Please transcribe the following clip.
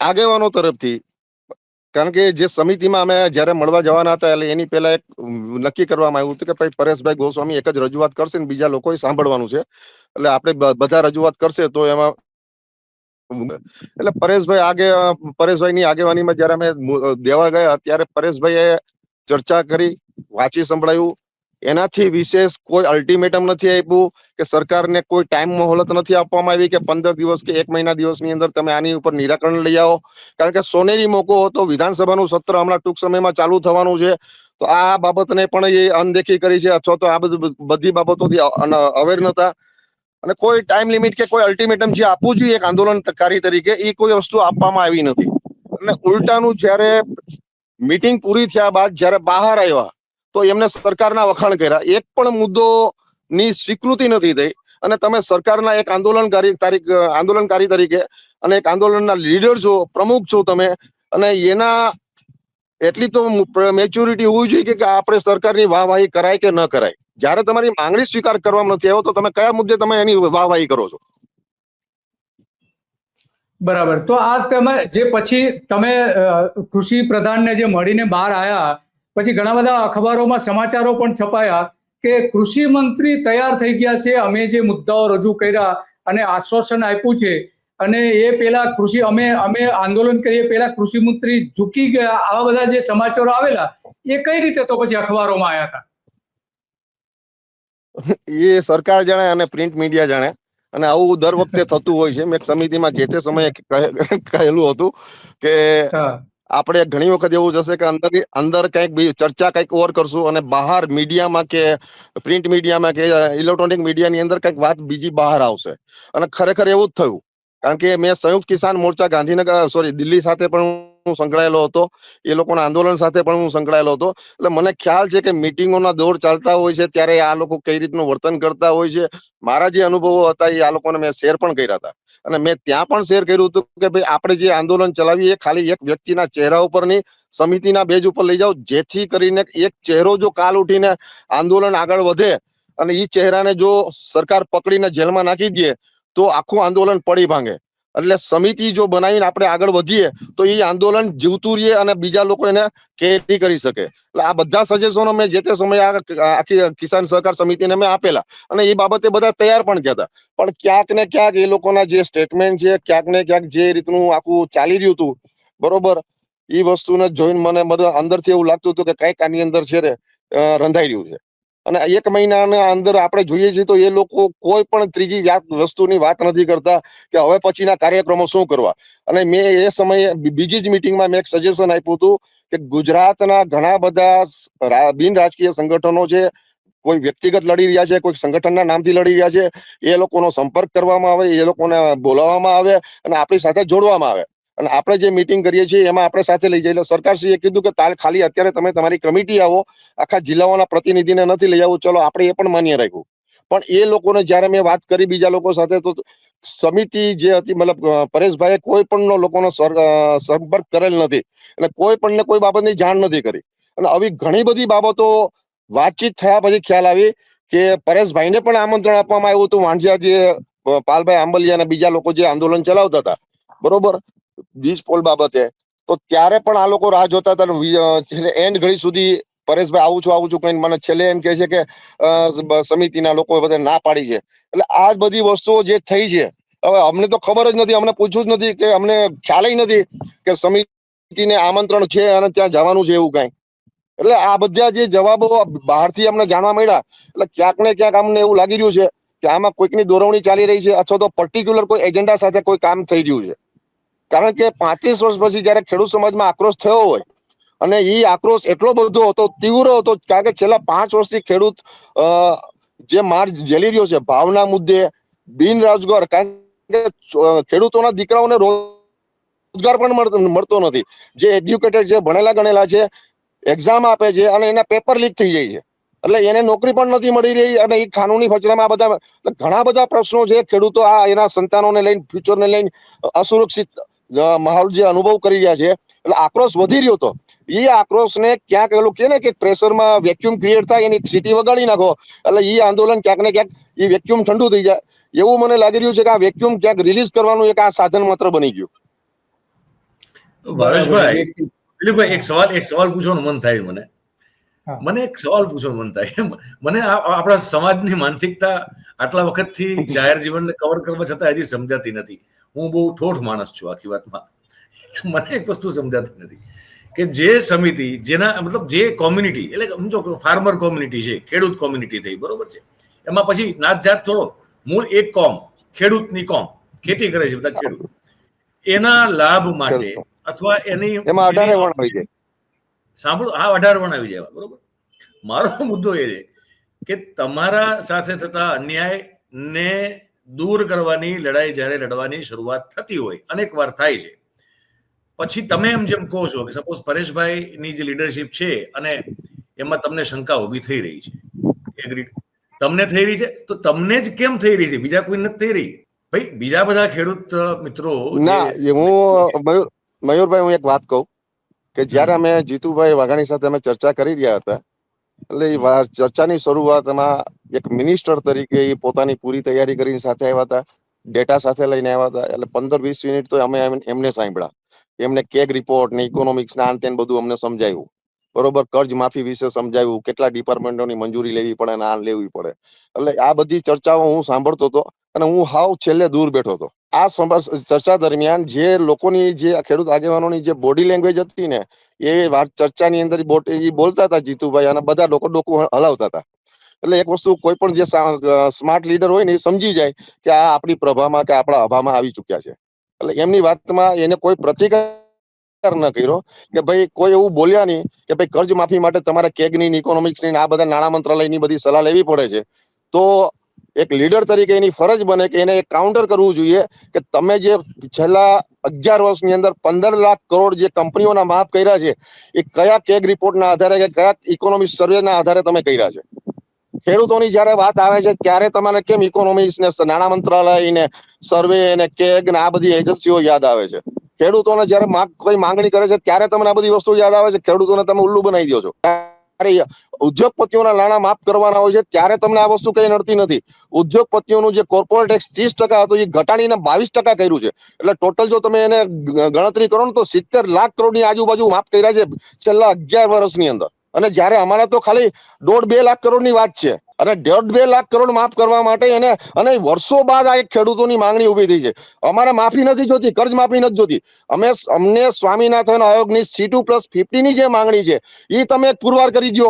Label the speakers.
Speaker 1: આગેવાનો તરફથી, કારણ કે જે સમિતિમાં અમે જયારે મળવા જવાના હતા એટલે એની પહેલા એક નક્કી કરવામાં આવ્યું હતું કે ભાઈ પરેશભાઈ ગોસ્વામી એક જ રજૂઆત કરશે ને બીજા લોકોએ સાંભળવાનું છે, એટલે આપણે બધા રજૂઆત કરશે તો એમાં એટલે પરેશભાઈની આગેવાનીમાં જયારે અમે દેવા ગયા ત્યારે પરેશભાઈએ ચર્ચા કરી, વાંચી સંભળાયું. એનાથી વિશેષ કોઈ અલ્ટિમેટમ નથી આપ્યું કે સરકારને કોઈ ટાઈમ મોહલત નથી આપવામાં આવી કે 15 દિવસ કે 1 મહિના દિવસની અંદર તમે આની ઉપર નિરાકરણ લઈ આવો. કારણ કે સોનેરી મોકો હતો, વિધાનસભાનું સત્ર હમણાં ટૂંક સમયમાં ચાલુ થવાનું છે, તો આ બાબતને પણ એ અનદેખી કરી છે અથવા તો આ બધી બાબતોથી અવેર નતા. અને કોઈ ટાઈમ લિમિટ કે કોઈ અલ્ટિમેટમ જે આપવું જોઈએ એક આંદોલનકારી તરીકે એ કોઈ વસ્તુ આપવામાં આવી નથી. અને ઉલટાનું જયારે મીટિંગ પૂરી થયા બાદ જયારે બહાર આવ્યા તો એમને સરકારના વખાણ કર્યા. એક પણ મુદ્દો ની સ્વીકૃતિ નથી થઈ. અને તમે સરકારના એક આંદોલનકારી તરીકે અને એક આંદોલનના લીડર છો, પ્રમુખ છો તમે, અને એના એટલી તો મેચ્યોરિટી હોવી જોઈએ કે આપણે સરકારની વાહવાહી કરાય કે ન કરાય. જયારે તમારી માંગણી સ્વીકાર કરવામાં નથી આવ્યો તો તમે કયા મુદ્દે તમે એની વાહવાહી કરો છો?
Speaker 2: બરાબર. તો આ તમે જે પછી તમે કૃષિ પ્રધાનને જે મળીને બહાર આવ્યા પછી ઘણા બધા અખબારોમાં સમાચારો પણ છપાયા કે કૃષિ મંત્રી તૈયાર થઈ ગયા છે, અમે જે મુદ્દાઓ રજૂ કર્યા અને આશ્વાસન આપ્યું છે, અને એ પેલા અમે આંદોલન કરીએ પેલા કૃષિ મંત્રી ઝૂકી ગયા, આવા બધા જે સમાચારો આવેલા એ કઈ રીતે તો પછી અખબારોમાં આવ્યા હતા?
Speaker 1: એ સરકાર જાણે અને પ્રિન્ટ મીડિયા જાણે. અને આવું દર વખતે થતું હોય છે. મેં સમિતિમાં જે તે સમયે કહેલું હતું કે આપણે ઘણી વખત એવું જશે કે અંદર કંઈક ચર્ચા કંઈક ઓર કરશું અને બહાર મીડિયામાં કે પ્રિન્ટ મીડિયામાં કે ઇલેક્ટ્રોનિક મીડિયાની અંદર કંઈક વાત બીજી બહાર આવશે. અને ખરેખર એવું જ થયું. કારણ કે મેં સંયુક્ત કિસાન મોરચા દિલ્હી સાથે પણ હું સંકળાયેલો હતો, એ લોકોના આંદોલન સાથે પણ હું સંકળાયેલો હતો. એટલે મને ખ્યાલ છે કે મીટિંગોના દોર ચાલતા હોય છે ત્યારે આ લોકો કઈ રીતનું વર્તન કરતા હોય છે. મારા જે અનુભવો હતા એ આ લોકોને મેં શેર પણ કર્યા હતા. અને મેં ત્યાં પણ શેર કર્યું હતું કે ભાઈ આપણે જે આંદોલન ચલાવીએ ખાલી એક વ્યક્તિના ચહેરા ઉપર નહીં, સમિતિના બેઝ ઉપર લઈ જાઓ, જેથી કરીને એક ચહેરો જો કાલ ઉઠીને આંદોલન આગળ વધે અને એ ચહેરાને જો સરકાર પકડીને જેલમાં નાખી દે તો આખું આંદોલન પડી ભાંગે. એટલે સમિતિ જો બનાવીને આપણે આગળ વધીએ તો એ આંદોલન જીવતું રહીએ અને બીજા લોકો એને કેરી કરી શકે. એટલે આ બધા સજેશનો મેં જે તે સમયે આખી કિસાન સહકાર સમિતિને મેં આપેલા અને એ બાબતે બધા તૈયાર પણ થયા હતા. પણ ક્યાંક ને ક્યાંક એ લોકોના જે સ્ટેટમેન્ટ છે, ક્યાંક ને ક્યાંક જે રીતનું આખું ચાલી રહ્યું હતું, બરોબર, એ વસ્તુને જોઈને મને બધા અંદરથી એવું લાગતું હતું કે કઈક આની અંદર છે રંધાઈ રહ્યું છે. અને 1 મહિનાના અંદર આપણે જોઈએ છીએ તો એ લોકો કોઈ પણ ત્રીજી વસ્તુની વાત નથી કરતા કે હવે પછીના કાર્યક્રમો શું કરવા. અને મેં એ સમયે બીજી જ મિટિંગમાં મેં એક સજેશન આપ્યું હતું કે ગુજરાતના ઘણા બધા બિન રાજકીય સંગઠનો છે, કોઈ વ્યક્તિગત લડી રહ્યા છે, કોઈ સંગઠનના નામથી લડી રહ્યા છે, એ લોકોનો સંપર્ક કરવામાં આવે, એ લોકોને બોલાવવામાં આવે અને આપણી સાથે જોડવામાં આવે. અને આપણે જે મિટિંગ કરીએ છીએ એમાં આપણે સાથે લઈ જઈએ. એટલે સરકારશ્રીએ કીધું કે ખાલી અત્યારે તમે તમારી કમિટી આવો, આખા જિલ્લાઓના પ્રતિનિધિને નથી લઈ આવું. ચલો, આપણે એ પણ માન્ય રાખ્યું. પણ એ લોકોને જયારે મેં વાત કરી બીજા લોકો સાથે તો સમિતિ જે હતી, મતલબ પરેશભાઈએ કોઈ પણ લોકોનો સંપર્ક કરેલ નથી અને કોઈ પણ ને કોઈ બાબતની જાણ નથી કરી. અને આવી ઘણી બધી બાબતો વાતચીત થયા પછી ખ્યાલ આવી કે પરેશભાઈને પણ આમંત્રણ આપવામાં આવ્યું હતું. વાંઢિયા જે પાલભાઈ આંબલિયા અને બીજા લોકો જે આંદોલન ચલાવતા હતા, બરોબર, બીજ પોલ બાબતે, તો ત્યારે પણ આ લોકો રાહ જોતા હતા. એન્ડ ઘડી સુધી પરેશભાઈ આવું છું કઈ મને છેલ્લે એમ કે છે કે સમિતિના લોકો બધા ના પાડી છે. એટલે આ બધી વસ્તુઓ જે થઈ છે, હવે અમને તો ખબર જ નથી, અમને પૂછ્યું જ નથી, કે અમને ખ્યાલ નથી કે સમિતિને આમંત્રણ છે અને ત્યાં જવાનું છે એવું કઈ. એટલે આ બધા જે જવાબો બહારથી અમને જાણવા મળ્યા, એટલે ક્યાંક ને ક્યાંક અમને એવું લાગી રહ્યું છે કે આમાં કોઈકની દોરવણી ચાલી રહી છે અથવા તો પર્ટિક્યુલર કોઈ એજન્ડા સાથે કોઈ કામ થઈ રહ્યું છે. કારણ કે 25 વર્ષ પછી જયારે ખેડૂત સમાજમાં આક્રોશ થયો હોય અને એ આક્રોશ એટલો બધો હતો, તીવ્ર હતો, કારણ કે છેલ્લા 5 વર્ષથી ખેડૂત જે માર ઝેલી રહ્યો છે ભાવના મુદ્દે, બિનરોજગાર, કારણ કે ખેડૂતોના દીકરાઓને રોજગાર પણ મળતો નથી. જે એડ્યુકેટેડ છે, ભણેલા ગણેલા છે, એક્ઝામ આપે છે અને એના પેપર લીક થઈ જાય છે, એટલે એને નોકરી પણ નથી મળી રહી. અને એ કાનૂની ફચરામાં બધા ઘણા બધા પ્રશ્નો છે. ખેડૂતો આ એના સંતાનોને લઈને, ફ્યુચરને લઈને અસુરક્ષિત માહોલ જે અનુભવ કરી રહ્યા છે, એટલે આક્રોશ વધી રહ્યો હતો. એ આક્રોશને ક્યાંક એલું કે ને કે પ્રેશરમાં વેક્યુમ ક્રિએટ થાય, એની સીટી વગાડી નાખો એટલે એ આંદોલન ક્યાંક ને ક્યાંક એ વેક્યુમ ઠંડુ થઈ જાય. એવું મને લાગી રહ્યું છે કે આ વેક્યુમ ક્યાંક રિલીઝ કરવાનું એક આ સાધન માત્ર બની ગયું.
Speaker 3: ભાવેશભાઈ, દિલીપભાઈ,
Speaker 2: હા.
Speaker 3: એક સવાલ પૂછવાનું મન થાય મને.
Speaker 2: હા.
Speaker 3: મને એક સવાલ પૂછવાનું મન થાય. મને આપણા સમાજની માનસિકતા આટલા વખતથી જાહેર જીવનને કવર કરવા છતાં હજી સમજાતી નથી. હું બહુ ઠોઠ માણસ છું આખી વાતમાં. મને એક વસ્તુ સમજાતી નથી કે જે સમિતિ, જેના મતલબ જે કોમ્યુનિટી, એટલે સમજો ફાર્મર કોમ્યુનિટી છે, ખેડૂત કોમ્યુનિટી થઈ, બરોબર છે, એમાં પછી નાત જાત થોડો, મૂળ એક કોમ, ખેડૂતની કોમ, ખેતી કરે છે બધા ખેડૂત, એના લાભ માટે અથવા એની
Speaker 1: એમાં 18 વણ આવી જાય.
Speaker 3: સાંભળો, હા, 18 વણ આવી જાય, બરોબર. મારો મુદ્દો એ છે કે તમારા સાથે થતા અન્યાય ને દૂર કરવાની લડાઈ જ્યારે લડવાની શરૂઆત થતી હોય, અનેક વાર થાય છે, પછી તમે એમ જેમ કહો છો કે સપોઝ પરેશભાઈની જે લીડરશિપ છે અને એમાં તમને શંકા ઊભી થઈ રહી છે, એગ્રી, તમને થઈ રહી છે, તો તમને જ કેમ થઈ રહી છે, બીજા કોઈ નથી થઈ રહી ભાઈ? બીજા બધા ખેડૂત મિત્રો
Speaker 1: ના, હું મયુરભાઈ, હું એક વાત કહું કે જયારે અમે જીતુભાઈ વાઘાણી સાથે અમે ચર્ચા કરી રહ્યા હતા, એટલે એ ચર્ચાની શરૂઆતમાં એક મિનિસ્ટર તરીકે એ પોતાની પૂરી તૈયારી કરીને સાથે આવ્યા હતા, ડેટા સાથે લઈને આવ્યા હતા. એટલે 15-20 મિનિટ તો અમે એમને સાંભળ્યા, એમને કેગ રિપોર્ટ ને ઇકોનોમિક્સ ના અંતે બધું અમને સમજાવ્યું, બરોબર, કર્જ માફી વિશે સમજાવ્યું, કેટલા ડિપાર્ટમેન્ટોની મંજૂરી લેવી પડે ને આ લેવી પડે. એટલે આ બધી ચર્ચાઓ હું સાંભળતો હતો અને હું હાવ છેલ્લે દૂર બેઠો હતો. આ ચર્ચા દરમિયાન જે લોકોની, જે ખેડૂત આગેવાનોની જે બોડી લેંગ્વેજ હતી ને, એ વાત ચર્ચાની અંદર બોલતા હતા જીતુભાઈ, અને બધા લોકો ડોકું હલાવતા હતા. એટલે એક વસ્તુ કોઈ પણ જે સ્માર્ટ લીડર હોય ને એ સમજી જાય કે આ આપણી પ્રભામાં કે આપણા અભામાં આવી ચુક્યા છે. એટલે એમની વાતમાં એને કોઈ પ્રતિકાર ન કર્યો કે ભાઈ કોઈ એવું બોલ્યા નહીં કે ભાઈ કર્જ માફી માટે તમારે કેગની, ઇકોનોમિક્સની, આ બધા નાણાં મંત્રાલયની બધી સલાહ લેવી પડે છે. તો એક લીડર તરીકે એની ફરજ બને કે એને કાઉન્ટર કરવું જોઈએ કે તમે જે છેલ્લા 11 વર્ષની અંદર 15 લાખ કરોડ જે કંપનીઓના માફ કર્યા છે, એ કયા કેગ રિપોર્ટના આધારે કે કયા ઇકોનોમિક સર્વેના આધારે તમે કર્યા છે? ખેડૂતોની જયારે વાત આવે છે ત્યારે તમારે કેમ ઇકોનોમિક્સ ને, નાણાં મંત્રાલય ને, સર્વે ને, કેગ ને, આ બધી એજન્સીઓ યાદ આવે છે? ખેડૂતોને જયારે કોઈ માંગણી કરે છે ત્યારે તમને આ બધી વસ્તુ યાદ આવે છે? ખેડૂતોને તમે ઉલ્લુ બનાવી દો છો. ઉદ્યોગપતિઓના નાણાં માફ કરવાના હોય છે ત્યારે તમને આ વસ્તુ કઈ નડતી નથી. ઉદ્યોગપતિઓનું જે કોર્પોરેટ ટેક્સ 30% હતું, એ ઘટાડીને 22% કર્યું છે. એટલે ટોટલ જો તમે એને ગણતરી કરો ને તો 70 લાખ કરોડની આજુબાજુ માફ કર્યા છે છેલ્લા 11 વર્ષની અંદર. અને જયારે અમારા તો ખાલી 1.5-2 લાખ કરોડની વાત છે, અને 1.5-2 લાખ કરોડ માફ કરવા માટે અને વર્ષો બાદ આ એક ખેડૂતોની માંગણી ઉભી થઈ છે. અમારે માફી નથી જોતી, કર્જ માફી નથી જોતી. અમને સ્વામિનાથન આયોગની C2+50 ની જે માંગણી છે એ તમે પુરવાર કરી દો.